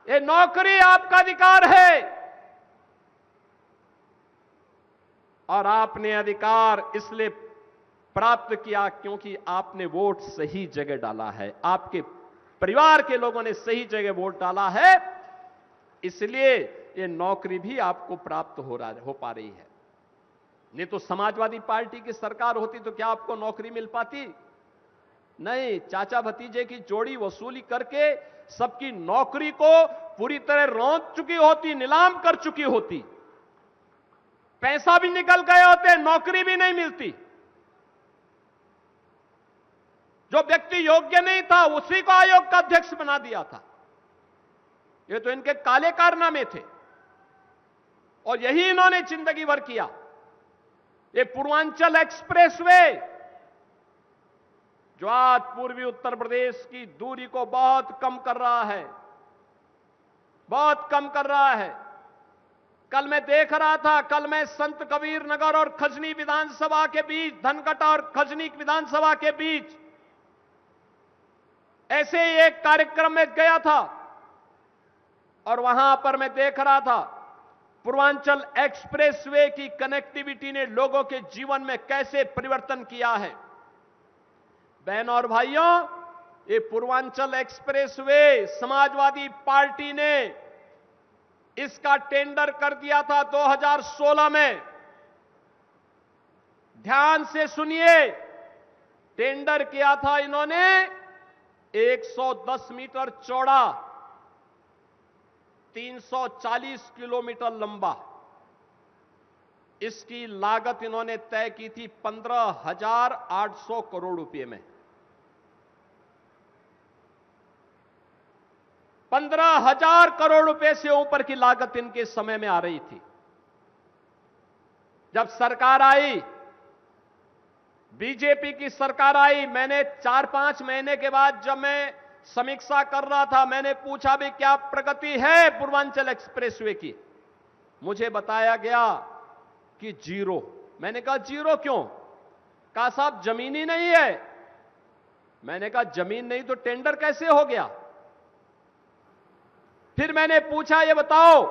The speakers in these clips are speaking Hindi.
ये नौकरी आपका अधिकार है और आपने अधिकार इसलिए प्राप्त किया क्योंकि आपने वोट सही जगह डाला है, आपके परिवार के लोगों ने सही जगह वोट डाला है, इसलिए ये नौकरी भी आपको प्राप्त हो पा रही है। नहीं तो समाजवादी पार्टी की सरकार होती तो क्या आपको नौकरी मिल पाती? नहीं, चाचा भतीजे की जोड़ी वसूली करके सबकी नौकरी को पूरी तरह रौंद चुकी होती, नीलाम कर चुकी होती, पैसा भी निकल गए होते, नौकरी भी नहीं मिलती। जो व्यक्ति योग्य नहीं था उसी को आयोग का अध्यक्ष बना दिया था। ये तो इनके काले कारनामे थे और यही इन्होंने जिंदगी भर किया। ये पूर्वांचल एक्सप्रेसवे जो आज पूर्वी उत्तर प्रदेश की दूरी को बहुत कम कर रहा है, बहुत कम कर रहा है। कल मैं देख रहा था, कल मैं संत कबीर नगर और खजनी विधानसभा के बीच, धनगटा और खजनी विधानसभा के बीच ऐसे ही एक कार्यक्रम में गया था और वहां पर मैं देख रहा था पूर्वांचल एक्सप्रेसवे की कनेक्टिविटी ने लोगों के जीवन में कैसे परिवर्तन किया है। बहनों और भाइयों, ये पूर्वांचल एक्सप्रेसवे समाजवादी पार्टी ने इसका टेंडर कर दिया था 2016 में। ध्यान से सुनिए, टेंडर किया था इन्होंने 110 मीटर चौड़ा, 340 किलोमीटर लंबा। इसकी लागत इन्होंने तय की थी 15,800 करोड़ रुपए में। 15,000 करोड़ रुपए से ऊपर की लागत इनके समय में आ रही थी। जब सरकार आई, बीजेपी की सरकार आई, मैंने 4-5 महीने के बाद जब मैं समीक्षा कर रहा था, मैंने पूछा भी क्या प्रगति है पूर्वांचल एक्सप्रेसवे की। मुझे बताया गया कि जीरो। मैंने कहा जीरो क्यों? कहा साहब जमीन ही नहीं है। मैंने कहा जमीन नहीं तो टेंडर कैसे हो गया? फिर मैंने पूछा ये बताओ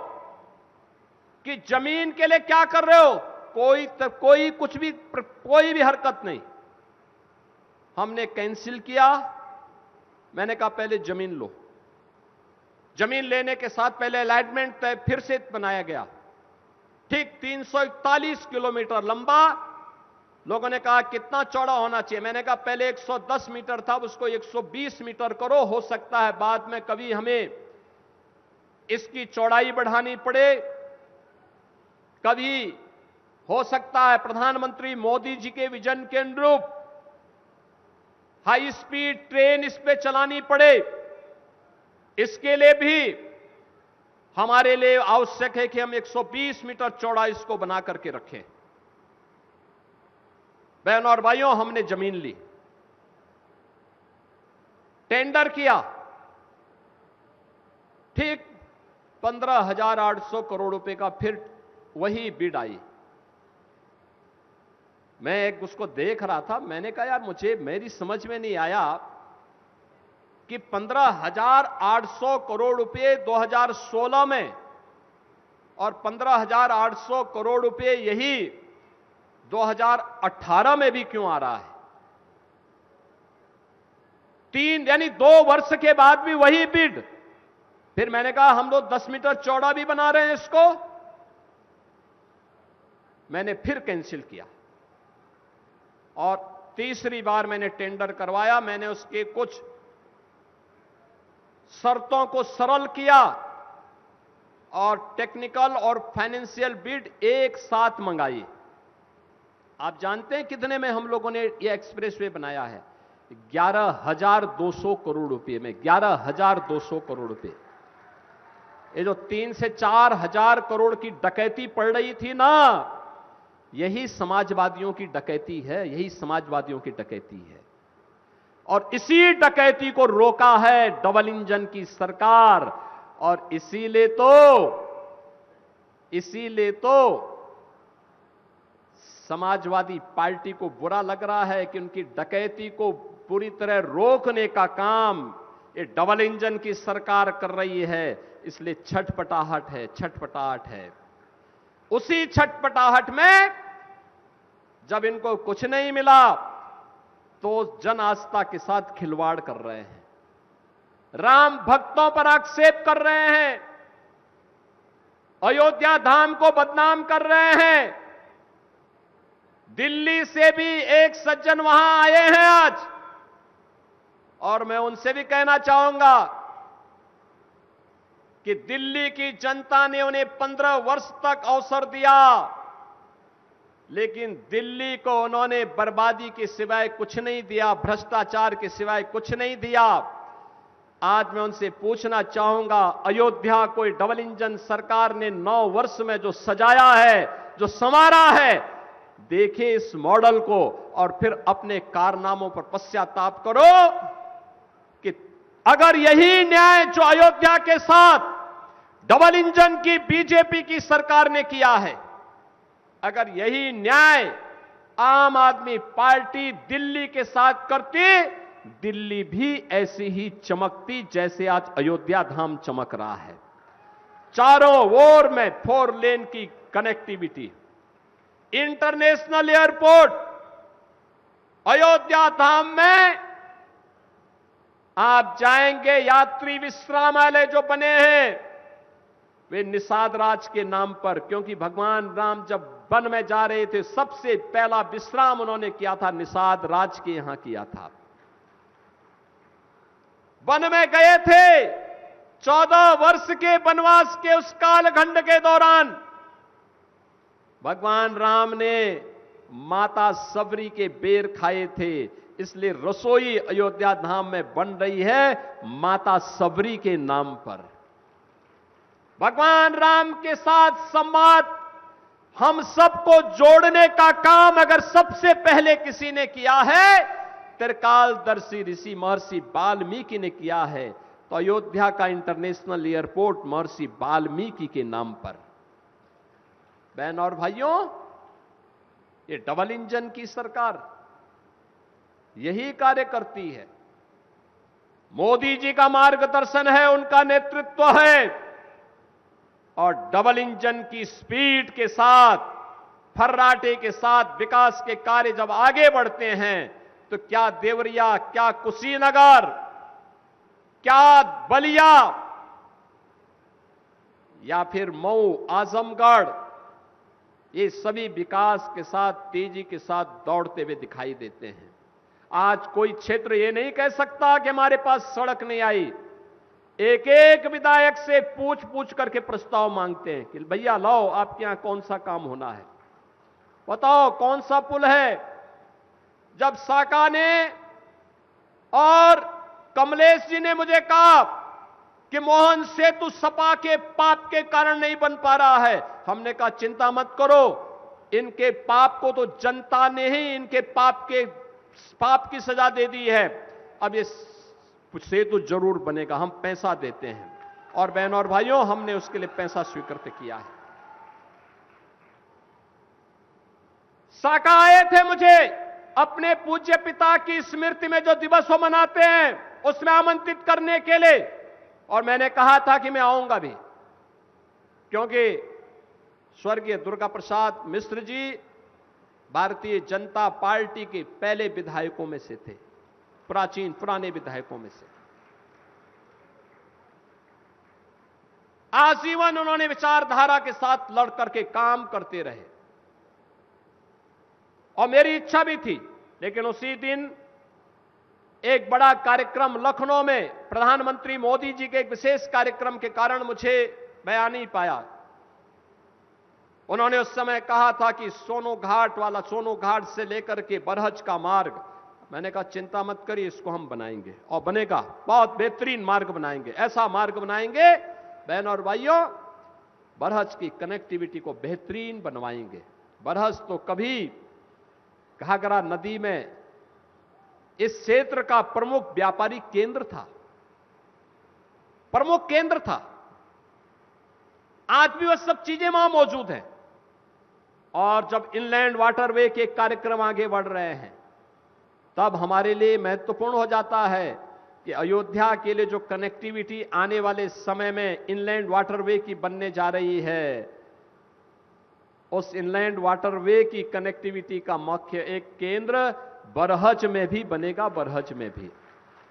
कि जमीन के लिए क्या कर रहे हो? कोई भी हरकत नहीं। हमने कैंसिल किया। मैंने कहा पहले जमीन लो। जमीन लेने के साथ पहले अलॉटमेंट फिर से बनाया गया, ठीक 341 किलोमीटर लंबा। लोगों ने कहा कितना चौड़ा होना चाहिए? मैंने कहा पहले 110 मीटर था, उसको 120 मीटर करो। हो सकता है बाद में कभी हमें इसकी चौड़ाई बढ़ानी पड़े, कभी हो सकता है प्रधानमंत्री मोदी जी के विजन के अनुरूप हाई स्पीड ट्रेन इस पे चलानी पड़े। इसके लिए भी हमारे लिए आवश्यक है कि हम 120 मीटर चौड़ा इसको बना करके रखें। बहनों और भाइयों, हमने जमीन ली, टेंडर किया, ठीक 15,800 करोड़ रुपए का फिर वही बिड आई। मैं उसको देख रहा था, मैंने कहा यार मेरी समझ में नहीं आया कि 15,800 करोड़ रुपए 2016 में और 15,800 करोड़ रुपए यही 2018 में भी क्यों आ रहा है? 2 वर्ष के बाद भी वही बिड। फिर मैंने कहा हम लोग 10 मीटर चौड़ा भी बना रहे हैं इसको। मैंने फिर कैंसिल किया और तीसरी बार मैंने टेंडर करवाया। मैंने उसके कुछ शर्तों को सरल किया और टेक्निकल और फाइनेंशियल बिड एक साथ मंगाई। आप जानते हैं कितने में हम लोगों ने यह एक्सप्रेसवे बनाया है? 11,200 करोड़ रुपए में। 11,200 करोड़ रुपए। ये जो 3 से 4 हजार करोड़ की डकैती पड़ रही थी ना, यही समाजवादियों की डकैती है, यही समाजवादियों की डकैती है। और इसी डकैती को रोका है डबल इंजन की सरकार। और इसीलिए तो समाजवादी पार्टी को बुरा लग रहा है कि उनकी डकैती को पूरी तरह रोकने का काम ये डबल इंजन की सरकार कर रही है, इसलिए छटपटाहट है, छटपटाहट है। उसी छटपटाहट में जब इनको कुछ नहीं मिला तो जन आस्था के साथ खिलवाड़ कर रहे हैं, राम भक्तों पर आक्षेप कर रहे हैं, अयोध्या धाम को बदनाम कर रहे हैं। दिल्ली से भी एक सज्जन वहां आए हैं आज, और मैं उनसे भी कहना चाहूंगा कि दिल्ली की जनता ने उन्हें 15 वर्ष तक अवसर दिया, लेकिन दिल्ली को उन्होंने बर्बादी के सिवाय कुछ नहीं दिया, भ्रष्टाचार के सिवाय कुछ नहीं दिया। आज मैं उनसे पूछना चाहूंगा, अयोध्या को डबल इंजन सरकार ने 9 वर्ष में जो सजाया है, जो संवारा है, देखिए इस मॉडल को और फिर अपने कारनामों पर पश्चाताप करो कि अगर यही न्याय जो अयोध्या के साथ डबल इंजन की बीजेपी की सरकार ने किया है, अगर यही न्याय आम आदमी पार्टी दिल्ली के साथ करती, दिल्ली भी ऐसी ही चमकती जैसे आज अयोध्या धाम चमक रहा है। चारों ओर में 4 लेन की कनेक्टिविटी, इंटरनेशनल एयरपोर्ट, अयोध्या धाम में आप जाएंगे, यात्री विश्रामालय जो बने हैं वे निषाद राज के नाम पर, क्योंकि भगवान राम जब वन में जा रहे थे सबसे पहला विश्राम उन्होंने किया था निषाद राज के यहां किया था। वन में गए थे 14 वर्ष के वनवास के उस कालखंड के दौरान भगवान राम ने माता सबरी के बेर खाए थे, इसलिए रसोई अयोध्या धाम में बन रही है माता सबरी के नाम पर। भगवान राम के साथ संवाद, हम सबको जोड़ने का काम अगर सबसे पहले किसी ने किया है, त्रिकालदर्शी ऋषि महर्षि वाल्मीकि ने किया है, तो अयोध्या का इंटरनेशनल एयरपोर्ट महर्षि वाल्मीकि के नाम पर। बहन और भाइयों, ये डबल इंजन की सरकार यही कार्य करती है। मोदी जी का मार्गदर्शन है, उनका नेतृत्व है, और डबल इंजन की स्पीड के साथ, फर्राटे के साथ विकास के कार्य जब आगे बढ़ते हैं तो क्या देवरिया, क्या कुशीनगर, क्या बलिया या फिर मऊ, आजमगढ़, ये सभी विकास के साथ, तेजी के साथ दौड़ते हुए दिखाई देते हैं। आज कोई क्षेत्र ये नहीं कह सकता कि हमारे पास सड़क नहीं आई। एक एक विधायक से पूछ पूछ करके प्रस्ताव मांगते हैं कि भैया लाओ, आपके यहां कौन सा काम होना है, बताओ कौन सा पुल है। जब साका ने और कमलेश जी ने मुझे कहा कि मोहन सेतु सपा के पाप के कारण नहीं बन पा रहा है, हमने कहा चिंता मत करो, इनके पाप को तो जनता ने ही इनके पाप की सजा दे दी है, अब ये सेतु जरूर बनेगा, हम पैसा देते हैं। और बहनों और भाइयों, हमने उसके लिए पैसा स्वीकृत किया है। साका आए थे मुझे अपने पूज्य पिता की स्मृति में जो दिवस वो मनाते हैं उसमें आमंत्रित करने के लिए, और मैंने कहा था कि मैं आऊंगा भी, क्योंकि स्वर्गीय दुर्गा प्रसाद मिश्र जी भारतीय जनता पार्टी के पहले विधायकों में से थे, प्राचीन पुराने विधायकों में से। आजीवन उन्होंने विचारधारा के साथ लड़ करके काम करते रहे, और मेरी इच्छा भी थी, लेकिन उसी दिन एक बड़ा कार्यक्रम लखनऊ में प्रधानमंत्री मोदी जी के एक विशेष कार्यक्रम के कारण मुझे मैं आ नहीं पाया। उन्होंने उस समय कहा था कि सोनो घाट से लेकर के बरहज का मार्ग, मैंने कहा चिंता मत करिए, इसको हम बनाएंगे और बनेगा, बहुत बेहतरीन मार्ग बनाएंगे, ऐसा मार्ग बनाएंगे बहन और भाइयों, बरहज की कनेक्टिविटी को बेहतरीन बनवाएंगे। बरहज तो कभी घाघरा नदी में इस क्षेत्र का प्रमुख व्यापारिक केंद्र था, प्रमुख केंद्र था। आज भी वह सब चीजें वहां मौजूद हैं, और जब इनलैंड वाटरवे के कार्यक्रम आगे बढ़ रहे हैं तब हमारे लिए महत्वपूर्ण हो जाता है कि अयोध्या के लिए जो कनेक्टिविटी आने वाले समय में इनलैंड वाटरवे की बनने जा रही है, उस इनलैंड वाटरवे की कनेक्टिविटी का मुख्य एक केंद्र बरहज में भी बनेगा। बरहज में भी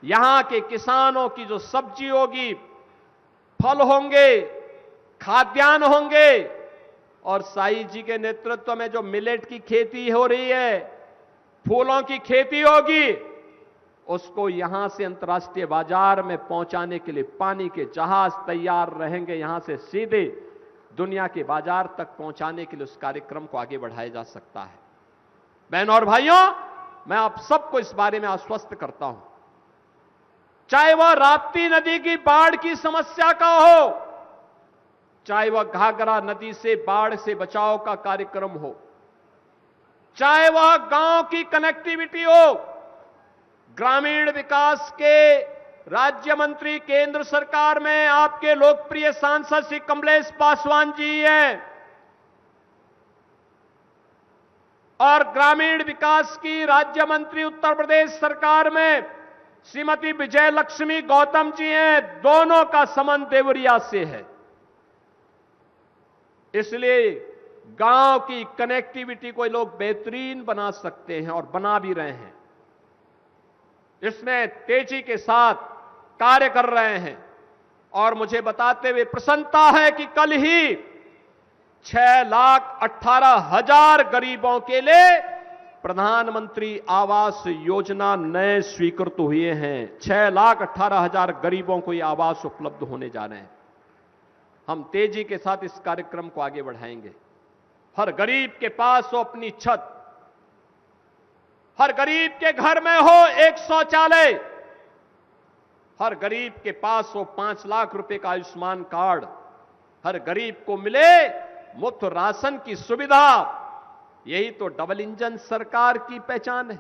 यहां के किसानों की जो सब्जी होगी, फल होंगे, खाद्यान्न होंगे, और साईं जी के नेतृत्व में जो मिलेट की खेती हो रही है, फूलों की खेती होगी, उसको यहां से अंतर्राष्ट्रीय बाजार में पहुंचाने के लिए पानी के जहाज तैयार रहेंगे। यहां से सीधे दुनिया के बाजार तक पहुंचाने के लिए उस कार्यक्रम को आगे बढ़ाया जा सकता है। बहनों और भाइयों, मैं आप सबको इस बारे में आश्वस्त करता हूं, चाहे वह राप्ती नदी की बाढ़ की समस्या का हो, चाहे वह घाघरा नदी से बाढ़ से बचाव का कार्यक्रम हो, चाहे वह गांव की कनेक्टिविटी हो, ग्रामीण विकास के राज्य मंत्री केंद्र सरकार में आपके लोकप्रिय सांसद श्री कमलेश पासवान जी हैं, और ग्रामीण विकास की राज्य मंत्री उत्तर प्रदेश सरकार में श्रीमती विजय लक्ष्मी गौतम जी हैं। दोनों का संबंध देवरिया से है। इसलिए गांव की कनेक्टिविटी को लोग बेहतरीन बना सकते हैं और बना भी रहे हैं। इसमें तेजी के साथ कार्य कर रहे हैं, और मुझे बताते हुए प्रसन्नता है कि कल ही 6,18,000 गरीबों के लिए प्रधानमंत्री आवास योजना नए स्वीकृत हुए हैं। 6,18,000 गरीबों को ये आवास उपलब्ध होने जा रहे हैं। हम तेजी के साथ इस कार्यक्रम को आगे बढ़ाएंगे। हर गरीब के पास हो अपनी छत, हर गरीब के घर में हो एक शौचालय, हर गरीब के पास हो 5 लाख रुपए का आयुष्मान कार्ड, हर गरीब को मिले मुफ्त राशन की सुविधा। यही तो डबल इंजन सरकार की पहचान है।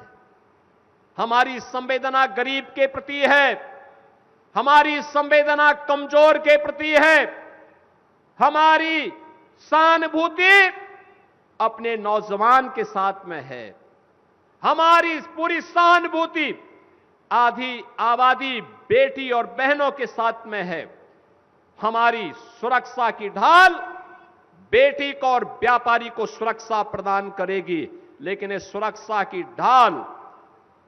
हमारी संवेदना गरीब के प्रति है, हमारी संवेदना कमजोर के प्रति है, हमारी सहानुभूति अपने नौजवान के साथ में है, हमारी पूरी सहानुभूति आधी आबादी बेटी और बहनों के साथ में है। हमारी सुरक्षा की ढाल बेटी को और व्यापारी को सुरक्षा प्रदान करेगी, लेकिन इस सुरक्षा की ढाल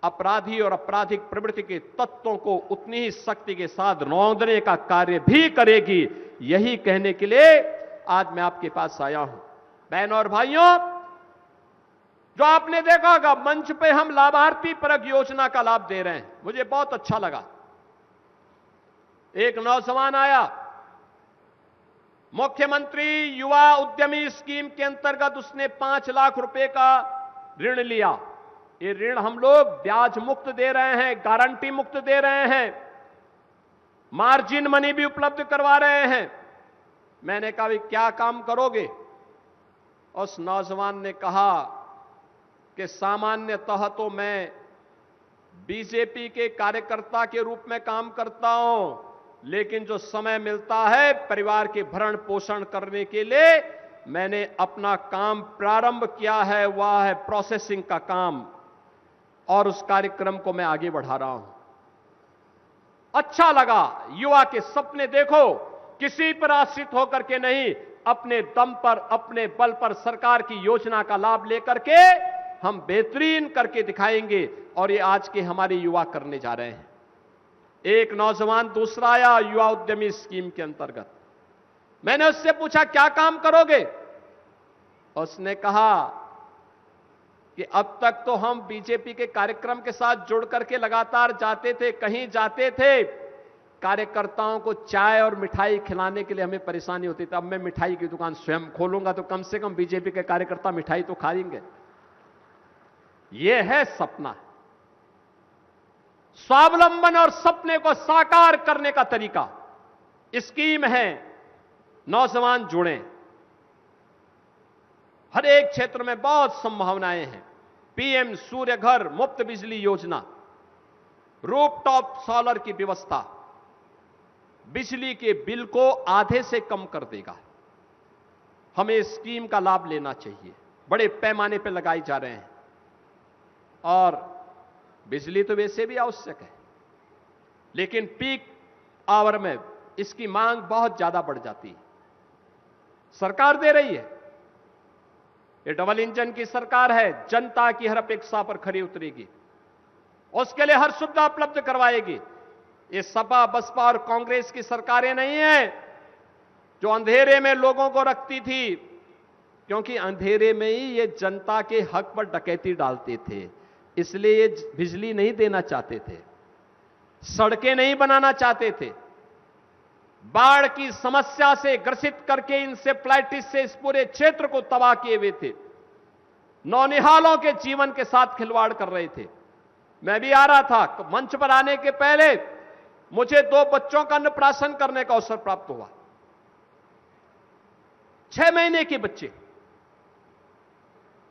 अपराधी और आपराधिक प्रवृत्ति के तत्वों को उतनी ही शक्ति के साथ रौंदने का कार्य भी करेगी। यही कहने के लिए आज मैं आपके पास आया हूं। बहनों और भाइयों, जो आपने देखा होगा मंच पे हम लाभार्थी परक योजना का लाभ दे रहे हैं, मुझे बहुत अच्छा लगा। एक नौजवान आया, मुख्यमंत्री युवा उद्यमी स्कीम के अंतर्गत उसने 5 लाख रुपए का ऋण लिया। ये ऋण हम लोग ब्याज मुक्त दे रहे हैं, गारंटी मुक्त दे रहे हैं, मार्जिन मनी भी उपलब्ध करवा रहे हैं। मैंने कहा भाई क्या काम करोगे? उस नौजवान ने कहा कि सामान्यतः तो मैं बीजेपी के कार्यकर्ता के रूप में काम करता हूं, लेकिन जो समय मिलता है परिवार के भरण पोषण करने के लिए मैंने अपना काम प्रारंभ किया है, वह है प्रोसेसिंग का काम, और उस कार्यक्रम को मैं आगे बढ़ा रहा हूं। अच्छा लगा। युवा के सपने देखो, किसी पर आश्रित होकर के नहीं, अपने दम पर अपने बल पर सरकार की योजना का लाभ लेकर के हम बेहतरीन करके दिखाएंगे, और ये आज के हमारे युवा करने जा रहे हैं। एक नौजवान दूसरा आया युवा उद्यमी स्कीम के अंतर्गत। मैंने उससे पूछा क्या काम करोगे? उसने कहा कि अब तक तो हम बीजेपी के कार्यक्रम के साथ जुड़ करके लगातार जाते थे, कहीं जाते थे, कार्यकर्ताओं को चाय और मिठाई खिलाने के लिए हमें परेशानी होती थी। अब मैं मिठाई की दुकान स्वयं खोलूंगा तो कम से कम बीजेपी के कार्यकर्ता मिठाई तो खाएंगे। यह है सपना, स्वावलंबन और सपने को साकार करने का तरीका। स्कीम है, नौजवान जुड़े। हर एक क्षेत्र में बहुत संभावनाएं हैं। पीएम सूर्य घर मुफ्त बिजली योजना, रूफटॉप सोलर की व्यवस्था बिजली के बिल को आधे से कम कर देगा। हमें स्कीम का लाभ लेना चाहिए। बड़े पैमाने पर लगाए जा रहे हैं, और बिजली तो वैसे भी आवश्यक है, लेकिन पीक आवर में इसकी मांग बहुत ज्यादा बढ़ जाती है। सरकार दे रही है, ये डबल इंजन की सरकार है, जनता की हर अपेक्षा पर खरी उतरेगी, उसके लिए हर सुविधा उपलब्ध करवाएगी। ये सपा, बसपा और कांग्रेस की सरकारें नहीं है जो अंधेरे में लोगों को रखती थी, क्योंकि अंधेरे में ही ये जनता के हक पर डकैती डालते थे, इसलिए ये बिजली नहीं देना चाहते थे, सड़कें नहीं बनाना चाहते थे, बाढ़ की समस्या से ग्रसित करके इंसेफ्लाइटिस से इस पूरे क्षेत्र को तबाह किए हुए थे, नौनिहालों के जीवन के साथ खिलवाड़ कर रहे थे। मैं भी आ रहा था, मंच पर आने के पहले मुझे 2 बच्चों का अन्नप्राशन करने का अवसर प्राप्त हुआ, 6 महीने के बच्चे।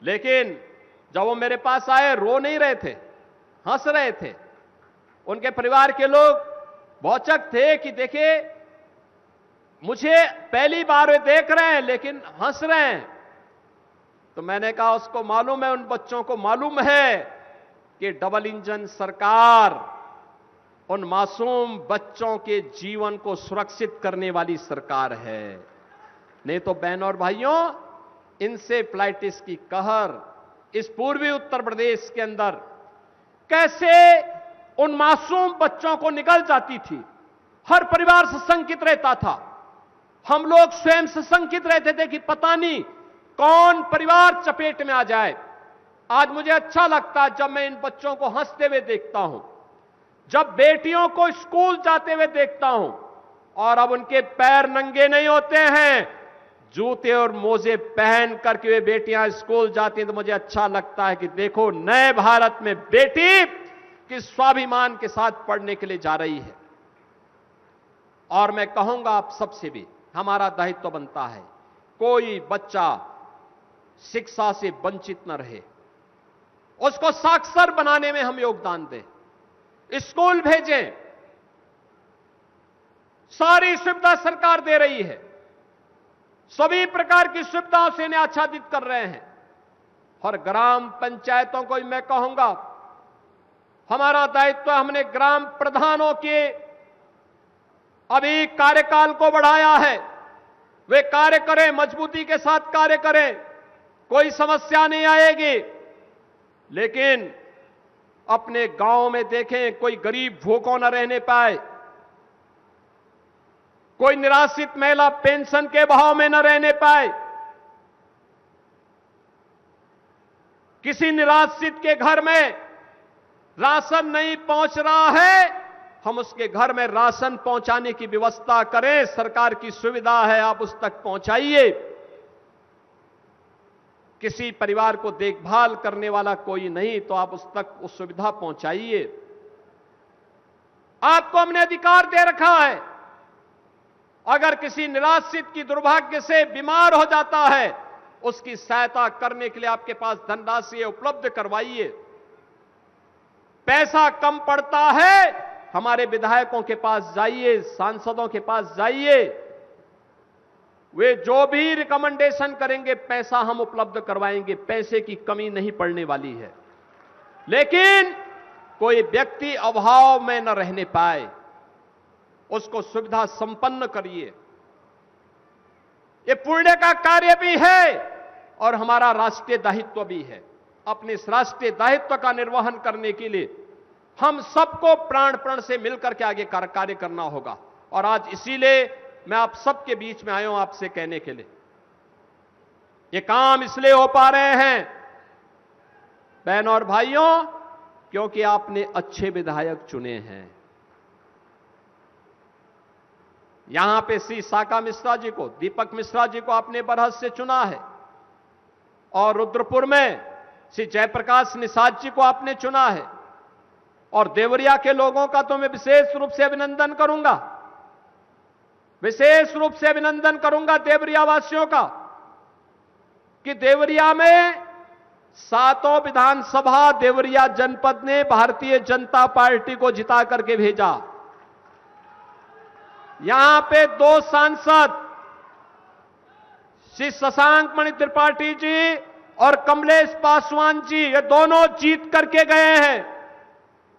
लेकिन जब वो मेरे पास आए, रो नहीं रहे थे, हंस रहे थे। उनके परिवार के लोग भौचक थे कि देखिए मुझे पहली बार वे देख रहे हैं लेकिन हंस रहे हैं। तो मैंने कहा उसको मालूम है, उन बच्चों को मालूम है कि डबल इंजन सरकार उन मासूम बच्चों के जीवन को सुरक्षित करने वाली सरकार है। नहीं तो बहनों और भाइयों, इंसेफ्लाइटिस की कहर इस पूर्वी उत्तर प्रदेश के अंदर कैसे उन मासूम बच्चों को निकल जाती थी। हर परिवार सशंकित रहता था, हम लोग स्वयं सशंकित रहते थे कि पता नहीं कौन परिवार चपेट में आ जाए। आज मुझे अच्छा लगता है जब मैं इन बच्चों को हंसते हुए देखता हूं, जब बेटियों को स्कूल जाते हुए देखता हूं, और अब उनके पैर नंगे नहीं होते हैं, जूते और मोजे पहन करके वे बेटियां स्कूल जाती हैं, तो मुझे अच्छा लगता है कि देखो नए भारत में बेटी किस स्वाभिमान के साथ पढ़ने के लिए जा रही है। और मैं कहूंगा आप सबसे भी, हमारा दायित्व बनता है कोई बच्चा शिक्षा से वंचित न रहे, उसको साक्षर बनाने में हम योगदान दें, स्कूल भेजें। सारी सुविधा सरकार दे रही है, सभी प्रकार की सुविधाओं से इन्हें आच्छादित कर रहे हैं। और ग्राम पंचायतों को मैं कहूंगा, हमारा दायित्व, हमने ग्राम प्रधानों के अभी कार्यकाल को बढ़ाया है, वे कार्य करें, मजबूती के साथ कार्य करें, कोई समस्या नहीं आएगी। लेकिन अपने गांव में देखें, कोई गरीब भूखों न रहने पाए, कोई निराश्रित महिला पेंशन के भाव में न रहने पाए, किसी निराश्रित के घर में राशन नहीं पहुंच रहा है, हम उसके घर में राशन पहुंचाने की व्यवस्था करें। सरकार की सुविधा है, आप उस तक पहुंचाइए। किसी परिवार को देखभाल करने वाला कोई नहीं, तो आप उस तक उस सुविधा पहुंचाइए। आपको हमने अधिकार दे रखा है, अगर किसी निराश्रित की दुर्भाग्य से बीमार हो जाता है, उसकी सहायता करने के लिए आपके पास धनराशि उपलब्ध करवाइए। पैसा कम पड़ता है, हमारे विधायकों के पास जाइए, सांसदों के पास जाइए, वे जो भी रिकमेंडेशन करेंगे पैसा हम उपलब्ध करवाएंगे, पैसे की कमी नहीं पड़ने वाली है। लेकिन कोई व्यक्ति अभाव में न रहने पाए, उसको सुविधा संपन्न करिए। ये पुण्य का कार्य भी है और हमारा राष्ट्रीय दायित्व भी है। अपने इस राष्ट्रीय दायित्व का निर्वहन करने के लिए हम सबको प्राण प्रण से मिलकर के आगे कार्य करना होगा। और आज इसीलिए मैं आप सबके बीच में आया हूं, आपसे कहने के लिए, ये काम इसलिए हो पा रहे हैं बहनों और भाइयों, क्योंकि आपने अच्छे विधायक चुने हैं। यहां पे श्री साका मिश्रा जी को, दीपक मिश्रा जी को आपने बरहत से चुना है, और रुद्रपुर में श्री जयप्रकाश निषाद जी को आपने चुना है। और देवरिया के लोगों का तो मैं विशेष रूप से अभिनंदन करूंगा, विशेष रूप से अभिनंदन करूंगा देवरिया वासियों का, कि देवरिया में 7 विधानसभा देवरिया जनपद ने भारतीय जनता पार्टी को जिता करके भेजा। यहां पे 2 सांसद श्री शशांक मणि त्रिपाठी जी और कमलेश पासवान जी, ये दोनों जीत करके गए हैं।